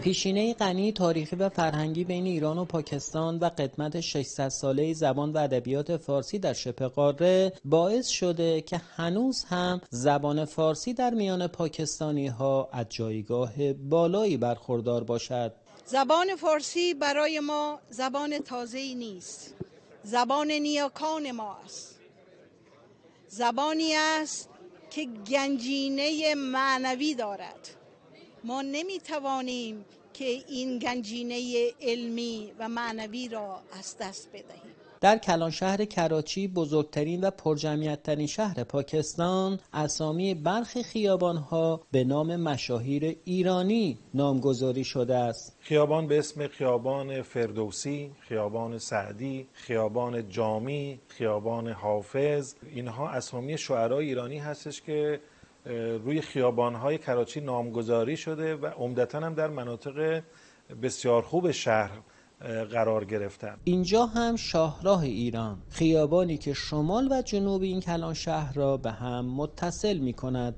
پیشینه غنی تاریخی و فرهنگی بین ایران و پاکستان و قدمت 600 ساله زبان و ادبیات فارسی در شبه قاره باعث شده که هنوز هم زبان فارسی در میان پاکستانی‌ها از جایگاه بالایی برخوردار باشد. زبان فارسی برای ما زبان تازه‌ای نیست. زبان نیاکان ما است. زبانی است که گنجینه معنوی دارد. ما نمی‌توانیم که این گنجینه علمی و معنوی را از دست بدهیم. در کلانشهر کراچی، بزرگترین و پرجمعیت‌ترین شهر پاکستان، اسامی برخی خیابان‌ها به نام مشاهیر ایرانی نامگذاری شده است. خیابان به اسم خیابان فردوسی، خیابان سعدی، خیابان جامی، خیابان حافظ، اینها اسامی شعرای ایرانی هستش که روی خیابان‌های کراچی نامگذاری شده و عمدتاً هم در مناطق بسیار خوب شهر قرار گرفتن. اینجا هم شاهراه ایران، خیابانی که شمال و جنوب این کلان شهر را به هم متصل می کند.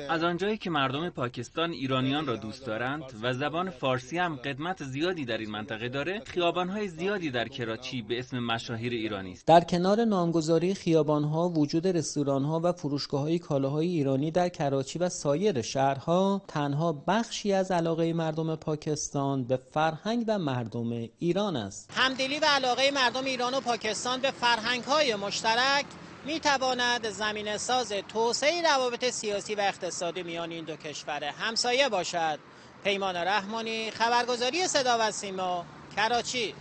از آنجایی که مردم پاکستان ایرانیان را دوست دارند و زبان فارسی هم قدمت زیادی در این منطقه داره، خیابان‌های زیادی در کراچی به اسم مشاهیر ایرانی است. در کنار نامگذاری خیابان‌ها، وجود رستوران‌ها و فروشگاه‌های کالاهای ایرانی در کراچی و سایر شهرها تنها بخشی از علاقه مردم پاکستان به فرهنگ و مردم ایران است. همدلی و علاقه مردم ایران و پاکستان به فرهنگ‌های مشترک می‌تواند زمینه‌ساز توسعه روابط سیاسی و اقتصادی میان این دو کشور همسایه باشد. پیمان رحمانی، خبرگزاری صدا و سیما، کراچی.